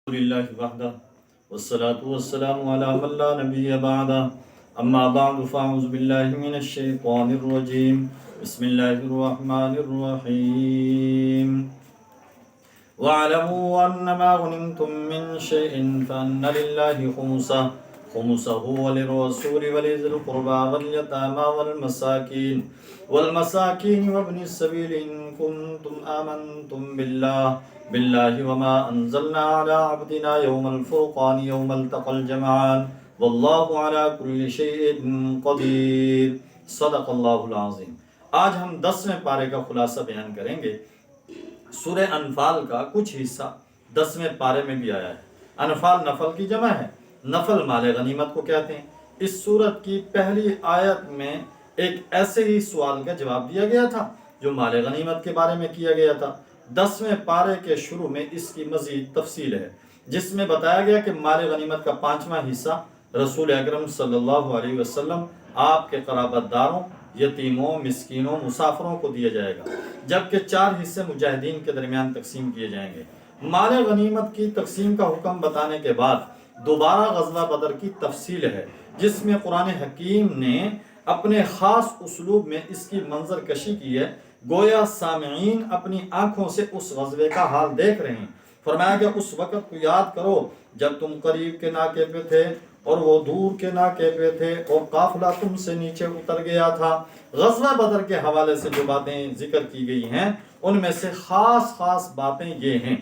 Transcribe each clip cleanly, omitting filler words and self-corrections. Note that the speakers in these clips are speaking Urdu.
لله وحده والصلاة والسلام على من لا نبي بعده أما بعد فأعوذ بالله من الشيطان الرجيم بسم الله الرحمن الرحيم واعلموا أنما غنمتم من شيء فأن لله خمسه وللرسول ولذي القربى واليتامى والمساكين وابن السبيل إن كنتم آمنتم بالله وما أنزلنا على عبدنا يوم الفرقان يوم التقى الجمعان والله على كل شيء قدير صدق اللہ العظیم۔ آج ہم 10ویں پارے کا خلاصہ بیان کریں گے۔ سورہ انفال کا کچھ حصہ 10ویں پارے میں بھی آیا ہے۔ انفال نفل کی جمع ہے، نفل مال غنیمت کو کہتے ہیں۔ اس سورت کی پہلی آیت میں ایک ایسے ہی سوال کا جواب دیا گیا تھا جو مال غنیمت کے بارے میں کیا گیا تھا۔ 10ویں پارے کے شروع میں اس کی مزید تفصیل ہے، جس میں بتایا گیا کہ مال غنیمت کا 5واں حصہ رسول اکرم صلی اللہ علیہ وسلم، آپ کے قرابت داروں، یتیموں، مسکینوں، مسافروں کو دیا جائے گا، جبکہ 4 حصے مجاہدین کے درمیان تقسیم کیے جائیں گے۔ مال غنیمت کی تقسیم کا حکم بتانے کے بعد دوبارہ غزوہ بدر کی تفصیل ہے، جس میں قرآن حکیم نے اپنے خاص اسلوب میں اس کی منظر کشی کی ہے، گویا سامعین اپنی آنکھوں سے اس غزوے کا حال دیکھ رہے ہیں۔ فرمایا کہ اس وقت کو یاد کرو جب تم قریب کے ناکے پہ تھے اور وہ دور کے ناکے پہ تھے اور قافلہ تم سے نیچے اتر گیا تھا۔ غزوہ بدر کے حوالے سے جو باتیں ذکر کی گئی ہیں ان میں سے خاص باتیں یہ ہیں۔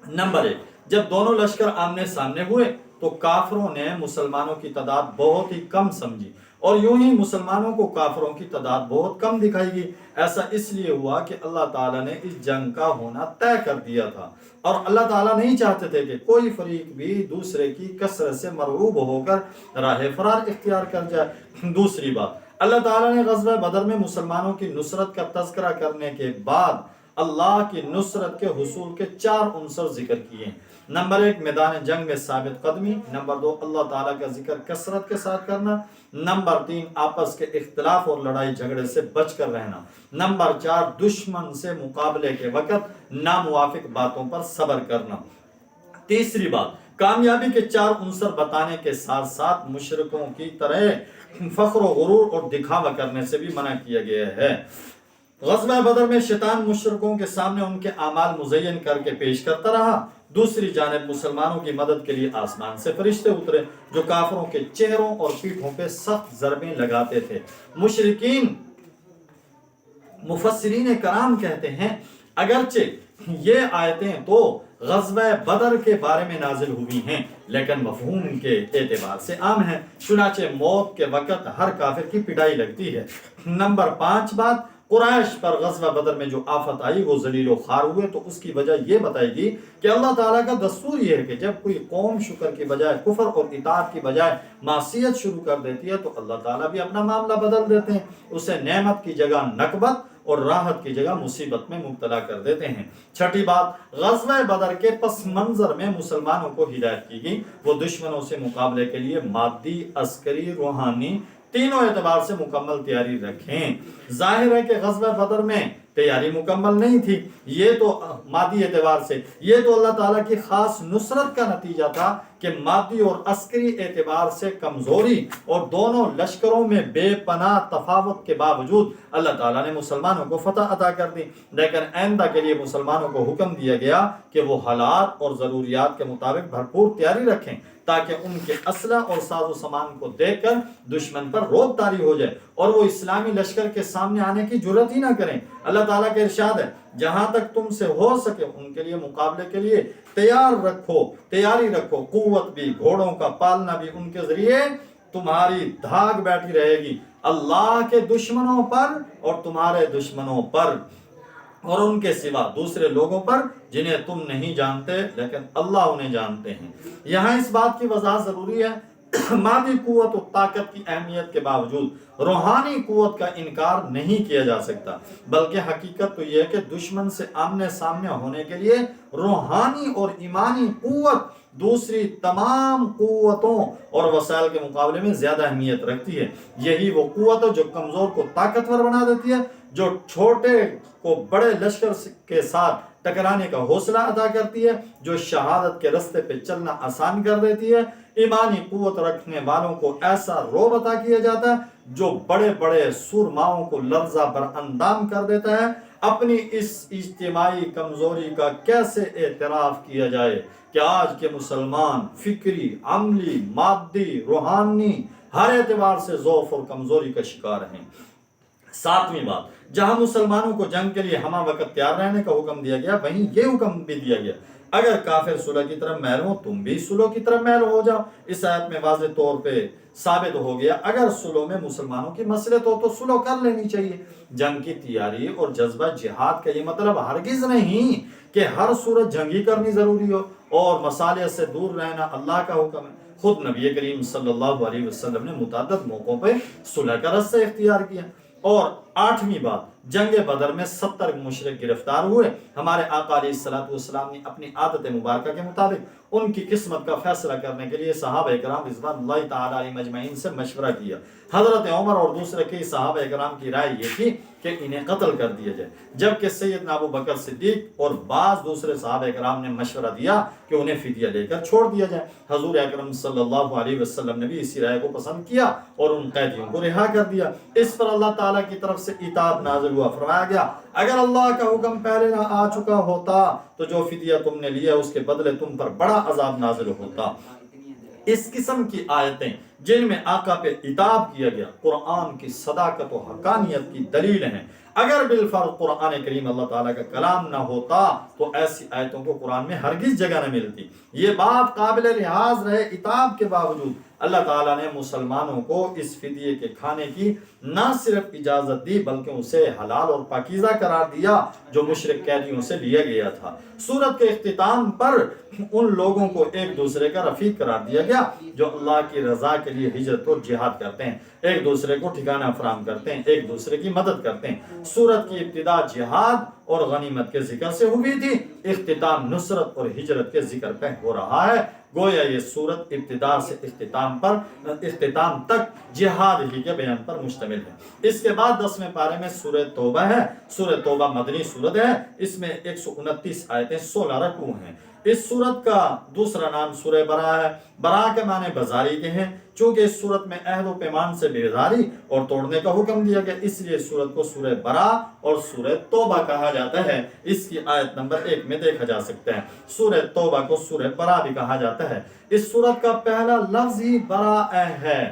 نمبر 1، جب دونوں لشکر آمنے سامنے ہوئے تو کافروں نے مسلمانوں کی تعداد بہت ہی کم سمجھی، اور یوں ہی مسلمانوں کو کافروں کی تعداد بہت کم دکھائی گئی۔ ایسا اس لیے ہوا کہ اللہ تعالیٰ نے اس جنگ کا ہونا طے کر دیا تھا، اور اللہ تعالیٰ نہیں چاہتے تھے کہ کوئی فریق بھی دوسرے کی کثرت سے مرعوب ہو کر راہ فرار اختیار کر جائے۔ دوسری بات، اللہ تعالیٰ نے غزوہ بدر میں مسلمانوں کی نصرت کا تذکرہ کرنے کے بعد اللہ کی نصرت کے حصول کے 4 عنصر ذکر کیے ہیں۔ نمبر 1، میدان جنگ میں ثابت قدمی۔ نمبر 2، اللہ تعالیٰ کا ذکر کثرت کے ساتھ کرنا۔ نمبر 3، آپس کے اختلاف اور لڑائی جھگڑے سے بچ کر رہنا۔ نمبر 4، دشمن سے مقابلے کے وقت ناموافق باتوں پر صبر کرنا۔ تیسری بات، کامیابی کے 4 عنصر بتانے کے ساتھ ساتھ مشرکوں کی طرح فخر و غرور اور دکھاوا کرنے سے بھی منع کیا گیا ہے۔ غزوہ بدر میں شیطان مشرکوں کے سامنے ان کے اعمال مزین کر کے پیش کرتا رہا۔ دوسری جانب مسلمانوں کی مدد کے لیے آسمان سے فرشتے اترے جو کافروں کے چہروں اور پیٹھوں پہ سخت ضربیں لگاتے تھے۔ مفسرین کرام کہتے ہیں اگرچہ یہ آیتیں تو غزوہ بدر کے بارے میں نازل ہوئی ہیں لیکن مفہوم کے اعتبار سے عام ہیں، چنانچہ موت کے وقت ہر کافر کی پٹائی لگتی ہے۔ نمبر 5 بات، قریش پر غزوہ بدر میں جو آفت آئی وہ ذلیل و خوار ہوئے، تو اس کی وجہ یہ بتائی گی کہ اللہ تعالیٰ کا دستور یہ ہے کہ جب کوئی قوم شکر کی بجائے کفر اور اطاعت کی بجائے معصیت شروع کر دیتی ہے تو اللہ تعالیٰ بھی اپنا معاملہ بدل دیتے ہیں، اسے نعمت کی جگہ نکبت اور راحت کی جگہ مصیبت میں مبتلا کر دیتے ہیں۔ چھٹی بات، غزوہ بدر کے پس منظر میں مسلمانوں کو ہدایت کی گئی، وہ دشمنوں سے مقابلے کے لیے مادی، عسکری، روحانی تینوں اعتبار سے مکمل تیاری رکھیں۔ ظاہر ہے کہ غزوہ بدر میں تیاری مکمل نہیں تھی، یہ تو مادی اعتبار سے یہ تو اللہ تعالیٰ کی خاص نصرت کا نتیجہ تھا کہ مادی اور عسکری اعتبار سے کمزوری اور دونوں لشکروں میں بے پناہ تفاوت کے باوجود اللہ تعالیٰ نے مسلمانوں کو فتح عطا کر دی۔ لیکن آئندہ کے لیے مسلمانوں کو حکم دیا گیا کہ وہ حالات اور ضروریات کے مطابق بھرپور تیاری رکھیں تاکہ ان کے اسلحہ اور ساز و سامان کو دیکھ کر دشمن پر روب طاری ہو جائے اور وہ اسلامی لشکر کے سامنے آنے کی جرات ہی نہ کریں۔ اللہ تعالیٰ کا ارشاد ہے جہاں تک تم سے ہو سکے ان کے لیے مقابلے کے لیے تیاری رکھو، قوت بھی، گھوڑوں کا پالنا بھی ان کے ذریعے تمہاری دھاگ بیٹھی رہے گی اللہ کے دشمنوں پر اور تمہارے دشمنوں پر اور ان کے سوا دوسرے لوگوں پر جنہیں تم نہیں جانتے لیکن اللہ انہیں جانتے ہیں۔ یہاں اس بات کی وضاحت ضروری ہے، مادی قوت و طاقت کی اہمیت کے باوجود روحانی قوت کا انکار نہیں کیا جا سکتا، بلکہ حقیقت تو یہ ہے کہ دشمن سے آمنے سامنے ہونے کے لیے روحانی اور ایمانی قوت دوسری تمام قوتوں اور وسائل کے مقابلے میں زیادہ اہمیت رکھتی ہے۔ یہی وہ قوت ہے جو کمزور کو طاقتور بنا دیتی ہے، جو چھوٹے کو بڑے لشکر کے ساتھ ٹکرانے کا حوصلہ عطا کرتی ہے، جو شہادت کے رستے پہ چلنا آسان کر دیتی ہے۔ ایمانی قوت رکھنے والوں کو ایسا رعب عطا کیا جاتا ہے جو بڑے بڑے سورماؤں کو لرزہ بر اندام کر دیتا ہے۔ اپنی اس اجتماعی کمزوری کا کیسے اعتراف کیا جائے کہ آج کے مسلمان فکری، عملی، مادی، روحانی ہر اعتبار سے ضعف اور کمزوری کا شکار ہیں۔ ساتویں بات، جہاں مسلمانوں کو جنگ کے لیے ہمہ وقت تیار رہنے کا حکم دیا گیا، وہیں یہ حکم بھی دیا گیا اگر کافر صلح کی طرف میل ہو تم بھی صلح کی طرف میل ہو جاؤ۔ اس آیت میں واضح طور پہ ثابت ہو گیا اگر صلح میں مسلمانوں کی مصلحت ہو تو صلح کر لینی چاہیے۔ جنگ کی تیاری اور جذبہ جہاد کا یہ مطلب ہرگز نہیں کہ ہر صورت جنگی کرنی ضروری ہو اور مصالح سے دور رہنا اللہ کا حکم ہے۔ خود نبی کریم صلی اللہ علیہ وسلم نے متعدد موقعوں پہ صلح کا رستہ اختیار کیا۔ اور آٹھویں بات، جنگ بدر میں 70 مشرک گرفتار ہوئے۔ ہمارے آقا علیہ الصلوۃ والسلام نے اپنی عادت مبارکہ کے مطابق ان کی قسمت کا فیصلہ کرنے کے لیے صحابہ کرام رضوان اللہ تعالی علیہم اجمعین سے مشورہ کیا۔ حضرت عمر اور دوسرے کئی صحابہ کرام کی رائے یہ تھی کہ انہیں قتل کر دیا جائے، جبکہ سیدنا ابو بکر صدیق اور بعض دوسرے صحابہ کرام نے مشورہ دیا کہ انہیں فدیہ لے کر چھوڑ دیا جائے۔ حضور اکرم صلی اللہ علیہ وسلم نے بھی اسی رائے کو پسند کیا اور ان قیدیوں کو رہا کر دیا۔ اس پر اللہ تعالیٰ کی طرف سے عتاب نازل ہوا، فرمایا گیا اگر اللہ کا حکم پہلے نہ آ چکا ہوتا تو جو فدیہ تم نے لیا اس کے بدلے تم پر بڑا عذاب نازل ہوتا۔ اس قسم کی آیتیں جن میں آقا پہ عتاب کیا گیا قرآن کی صداقت و حقانیت کی دلیل ہیں۔ اگر بالفرض قرآن کریم اللہ تعالیٰ کا کلام نہ ہوتا تو ایسی آیتوں کو قرآن میں ہرگز جگہ نہ ملتی۔ یہ بات قابل لحاظ رہے، عتاب کے باوجود اللہ تعالیٰ نے مسلمانوں کو اس فدیے کے کھانے کی نہ صرف اجازت دی بلکہ اسے حلال اور پاکیزہ قرار دیا جو مشرک قیدیوں سے لیا گیا تھا۔ سورت کے اختتام پر ان لوگوں کو ایک دوسرے کا رفیق قرار دیا گیا جو اللہ کی رضا کے لیے ہجرت اور جہاد کرتے ہیں، ایک دوسرے کو ٹھکانہ فراہم کرتے ہیں، ایک دوسرے کی مدد کرتے ہیں۔ سورت کی ابتدا جہاد اور غنیمت کے ذکر سے ہوئی تھی، اختتام نصرت اور ہجرت کے ذکر پہ ہو رہا ہے۔ گویا یہ سورت ابتدا سے اختتام تک جہاد ہی کے بیان پر مشتمل ہے۔ اس کے بعد 10ویں پارے میں سورہ توبہ ہے۔ سورہ توبہ مدنی سورت ہے، اس میں 129 آیتیں 16 رکوع ہیں۔ اس سورت کا دوسرا نام سورہ برا ہے۔ برا کے معنی بازاری کے ہیں، چونکہ اس سورت میں عہد و پیمان سے بیزاری اور توڑنے کا حکم دیا گیا، اس لیے سورت کو سورہ برا اور سورہ توبہ کہا جاتا ہے۔ اس کی آیت نمبر 1 میں دیکھا جا سکتا ہے۔ سورہ توبہ کو سورہ برا بھی کہا جاتا ہے۔ اس سورت کا پہلا لفظ ہی براء ہے۔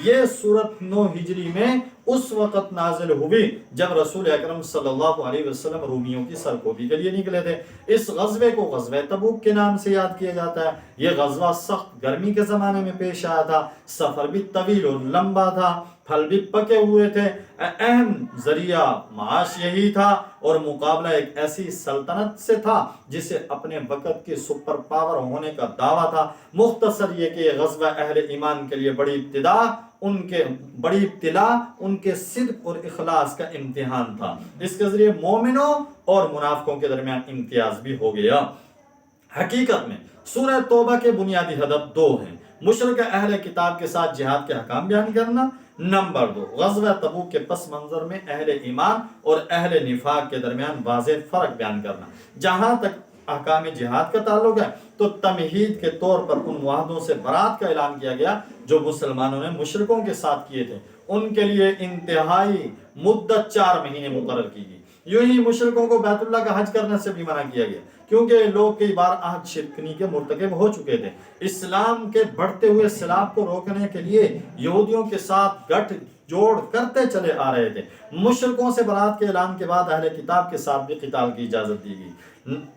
یہ سورت 9 ہجری میں اس وقت نازل ہوئی جب رسول اکرم صلی اللہ علیہ وسلم رومیوں کی سرکوبی کے لیے نکلے تھے۔ اس غزوے کو غزوہ تبوک کے نام سے یاد کیا جاتا ہے۔ یہ غزوہ سخت گرمی کے زمانے میں پیش آیا تھا، سفر بھی طویل اور لمبا تھا، پھل بھی پکے ہوئے تھے۔ اہم ذریعہ معاش یہی تھا اور مقابلہ ایک ایسی سلطنت سے تھا جسے اپنے وقت کی سپر پاور ہونے کا دعویٰ تھا۔ مختصر یہ کہ یہ غزوہ اہل ایمان کے لیے بڑی ابتلا ان کے صدق اور اخلاص کا امتحان تھا۔ اس کے ذریعے مومنوں اور منافقوں کے درمیان امتیاز بھی ہو گیا۔ حقیقت میں سورہ توبہ کے بنیادی ہدف 2 ہیں: مشرک اہل کتاب کے ساتھ جہاد کے احکام بیان کرنا، نمبر 2 غزوہ تبوک کے پس منظر میں اہل ایمان اور اہل نفاق کے درمیان واضح فرق بیان کرنا۔ جہاں تک احکام جہاد کا تعلق ہے تو تمہید کے طور پر ان معاہدوں سے برات کا اعلان کیا گیا جو مسلمانوں نے مشرکوں کے ساتھ کیے تھے۔ ان کے لیے انتہائی مدت 4 مہینے مقرر کی گئی۔ یوں ہی مشرکوں کو بیت اللہ کا حج کرنے سے بھی منع کیا گیا کیونکہ لوگ کئی بار عہد شکنی کے مرتکب ہو چکے تھے۔ اسلام کے بڑھتے ہوئے سیلاب کو روکنے کے لیے یہودیوں کے ساتھ گٹھ جوڑ کرتے چلے آ رہے تھے۔ مشرکوں سے برات کے اعلان کے بعد اہل کتاب کے ساتھ بھی قتال کی اجازت دی گئی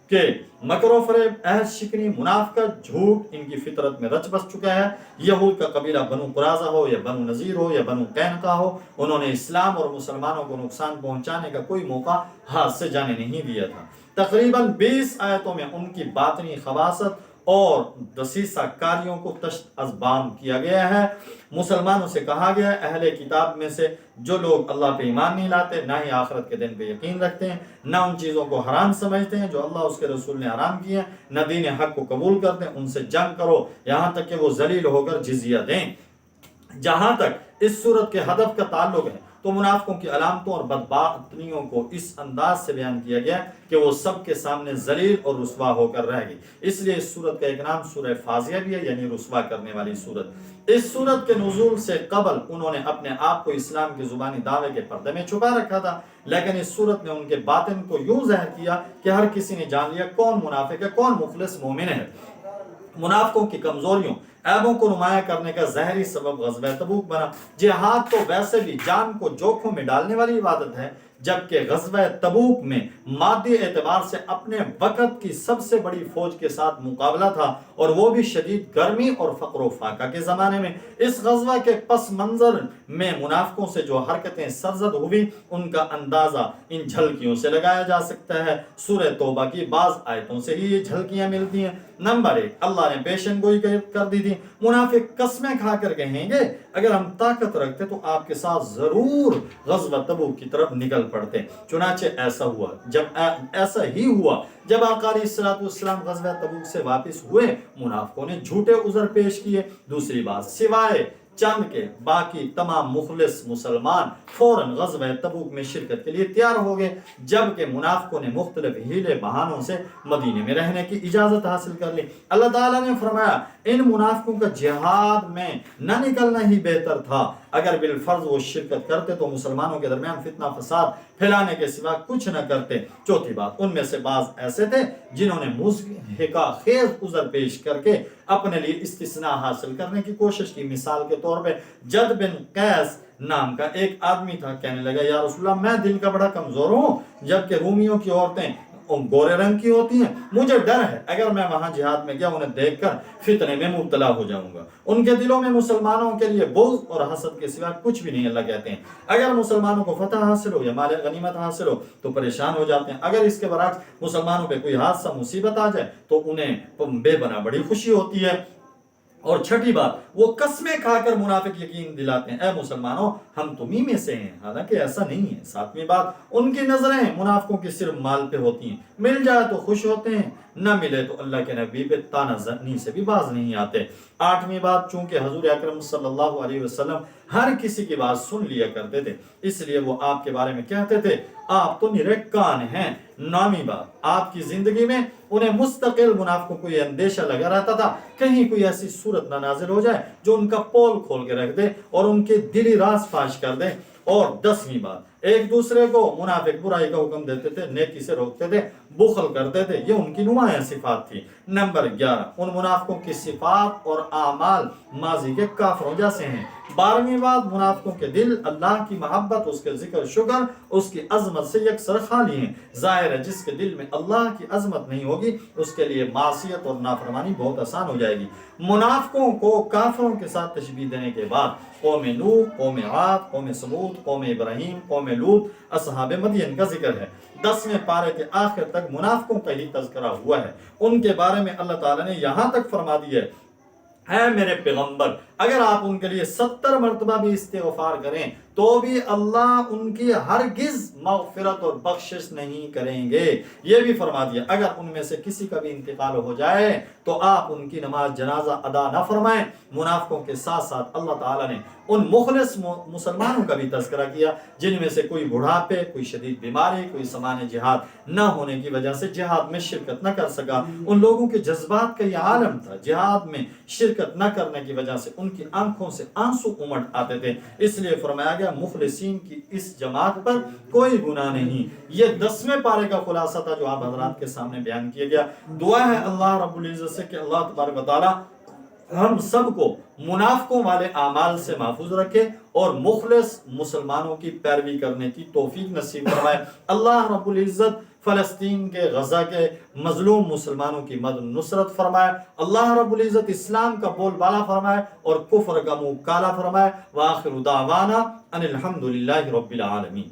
کہ مکر و فریب، عہد شکنی، منافقت، جھوٹ ان کی فطرت میں رچ بس چکا ہے۔ یہود کا قبیلہ بنو قریظہ ہو یا بنو نذیر ہو یا بنو قینقاع ہو، انہوں نے اسلام اور مسلمانوں کو نقصان پہنچانے کا کوئی موقع ہاتھ سے جانے نہیں دیا تھا۔ تقریباً 20 آیتوں میں ان کی باطنی خباثت اور دسیسہ کاریوں کو تشت ازبام کیا گیا ہے۔ مسلمانوں سے کہا گیا ہے اہل کتاب میں سے جو لوگ اللہ پہ ایمان نہیں لاتے، نہ ہی آخرت کے دن پہ یقین رکھتے ہیں، نہ ان چیزوں کو حرام سمجھتے ہیں جو اللہ اس کے رسول نے حرام کیے ہیں، نہ دین حق کو قبول کرتے ہیں، ان سے جنگ کرو یہاں تک کہ وہ ذلیل ہو کر جزیہ دیں۔ جہاں تک اس صورت کے ہدف کا تعلق ہے تو منافقوں کی علامتوں اور بدباطنیوں کو اس انداز سے بیان کیا گیا کہ وہ سب کے سامنے ذلیل اور رسوا ہو کر رہ گئی۔ اس لیے اس سورت کا ایک نام سورہ فاضیہ بھی ہے، یعنی رسوا کرنے والی سورت۔ اس سورت کے نزول سے قبل انہوں نے اپنے آپ کو اسلام کے زبانی دعوے کے پردے میں چھپا رکھا تھا، لیکن اس سورت نے ان کے باطن کو یوں ظاہر کیا کہ ہر کسی نے جان لیا کون منافق ہے، کون مخلص مومن ہے۔ منافقوں کی کمزوریوں، عیبوں کو نمایاں کرنے کا ظاہری سبب غزوہ تبوک بنا۔ جہاد تو ویسے بھی جان کو جوکھوں میں ڈالنے والی عبادت ہے، جبکہ غزوہ تبوک میں مادی اعتبار سے اپنے وقت کی سب سے بڑی فوج کے ساتھ مقابلہ تھا، اور وہ بھی شدید گرمی اور فقر و فاقہ کے زمانے میں۔ اس غزوہ کے پس منظر میں منافقوں سے جو حرکتیں سرزد ہوئی ان کا اندازہ ان جھلکیوں سے لگایا جا سکتا ہے۔ سورہ توبہ کی بعض آیتوں سے ہی یہ جھلکیاں ملتی ہیں۔ نمبر 1، اللہ نے پیشن گوئی کر دی تھی۔ منافق قسمیں کھا کر کہیں گے اگر ہم طاقت رکھتے تو آپ کے ساتھ ضرور غزوہ تبوک کی طرف نکل پڑتے۔ چنانچہ ایسا ہوا، ایسا ہی ہوا جب آقا علیہ الصلوۃ والسلام غزوہ تبوک سے واپس ہوئے، منافقوں نے جھوٹے عذر پیش کیے۔ دوسری بات، سوائے چند کے باقی تمام مخلص مسلمان فوراً غزوہ تبوک میں شرکت کے لیے تیار ہو گئے، جبکہ منافقوں نے مختلف ہیلے بہانوں سے مدینے میں رہنے کی اجازت حاصل کر لی۔ اللہ تعالیٰ نے فرمایا ان منافقوں کا جہاد میں نہ نکلنا ہی بہتر تھا۔ اگر بالفرض وہ شرکت کرتے تو مسلمانوں کے درمیان فتنہ فساد پھیلانے کے سوا کچھ نہ کرتے۔ چوتھی بات، ان میں سے بعض ایسے تھے جنہوں نے مضحکہ خیز عذر پیش کر کے اپنے لیے استثناء حاصل کرنے کی کوشش کی۔ مثال کے طور پہ جد بن قیس نام کا ایک آدمی تھا، کہنے لگا یا رسول اللہ میں دل کا بڑا کمزور ہوں، جبکہ رومیوں کی عورتیں گورے رنگ کی ہوتی ہیں، مجھے ڈر ہے اگر میں وہاں جہاد میں گیا انہیں دیکھ کر فتنے میں مبتلا ہو جاؤں گا۔ ان کے دلوں میں مسلمانوں کے لیے بغض اور حسد کے سوا کچھ بھی نہیں۔ اللہ کہتے ہیں اگر مسلمانوں کو فتح حاصل ہو یا مال غنیمت حاصل ہو تو پریشان ہو جاتے ہیں، اگر اس کے برعکس مسلمانوں پہ کوئی حادثہ مصیبت آ جائے تو انہیں بے بنا بڑی خوشی ہوتی ہے۔ اور چھٹی بات، وہ قسمیں کھا کر منافق یقین دلاتے ہیں اے مسلمانوں ہم تمہیں میں سے ہیں، حالانکہ ایسا نہیں ہے۔ ساتویں بات، ان کی نظریں منافقوں کی صرف مال پہ ہوتی ہیں، مل جائے تو خوش ہوتے ہیں، نہ ملے تو اللہ کے نبی پہ طعنہ زنی سے بھی باز نہیں آتے۔ آٹھویں بات، چونکہ حضور اکرم صلی اللہ علیہ وسلم ہر کسی کی بات سن لیا کرتے تھے، اس لیے وہ آپ کے بارے میں کہتے تھے آپ تو نرے کان ہیں۔ نویں بات، آپ کی زندگی میں انہیں مستقل منافقوں کو یہ اندیشہ لگا رہتا تھا کہیں کوئی ایسی صورت نہ نازل ہو جائے جو ان کا پول کھول کے رکھ دے اور ان کے دلی راز فاش کر دے۔ اور 10ویں بات، ایک دوسرے کو منافق برائی کا حکم دیتے تھے، نیکی سے روکتے تھے، بخل کرتے تھے، یہ ان کی نمایاں صفات تھی۔ نمبر 11، ان منافقوں کی صفات اور اعمال ماضی کے کافروں جیسے ہیں۔ 12ویں بات، منافقوں کے دل اللہ کی محبت، اس کے ذکر شکر، اس کی عظمت سے یکسر خالی ہیں۔ ظاہر ہے جس کے دل میں اللہ کی عظمت نہیں ہوگی اس کے لیے معصیت اور نافرمانی بہت آسان ہو جائے گی۔ منافقوں کو کافروں کے ساتھ تشبیہ دینے کے بعد قوم نوح، قوم عاد، قوم سمود، قوم ابراہیم، قوم لوط، اصحاب مدین کا ذکر ہے۔ 10ویں پارے کے آخر تک منافقوں کا ہی تذکرہ ہوا ہے۔ ان کے بارے میں اللہ تعالیٰ نے یہاں تک فرما دیا ہے اے میرے پیغمبر اگر آپ ان کے لیے 70 مرتبہ بھی استغفار کریں تو بھی اللہ ان کی ہرگز مغفرت اور بخشش نہیں کریں گے۔ یہ بھی فرما دیا اگر ان میں سے کسی کا بھی انتقال ہو جائے تو آپ ان کی نماز جنازہ ادا نہ فرمائیں۔ منافقوں کے ساتھ ساتھ اللہ تعالیٰ نے ان مخلص مسلمانوں کا بھی تذکرہ کیا جن میں سے کوئی بڑھاپے، کوئی شدید بیماری، کوئی سامان جہاد نہ ہونے کی وجہ سے جہاد میں شرکت نہ کر سکا۔ ان لوگوں کے جذبات کا یہ عالم تھا، جہاد میں شرکت نہ کرنے کی وجہ سے ان کی آنکھوں سے آنسو امٹ آتے تھے، اس لیے فرمایا گیا مخلصین کی اس جماعت پر کوئی گناہ نہیں۔ یہ 10ویں پارے کا خلاصہ تھا جو آپ حضرات کے سامنے بیان کیا گیا۔ دعا ہے اللہ رب العزت سے کہ اللہ تبارک و تعالی ہم سب کو منافقوں والے اعمال سے محفوظ رکھے اور مخلص مسلمانوں کی پیروی کرنے کی توفیق نصیب فرمائے۔ اللہ رب العزت فلسطین کے غزہ کے مظلوم مسلمانوں کی مدد نصرت فرمائے۔ اللہ رب العزت اسلام کا بول بالا فرمائے اور کفر کا منہ کالا فرمائے۔ وآخر دعوانا ان الحمد للہ رب العالمین۔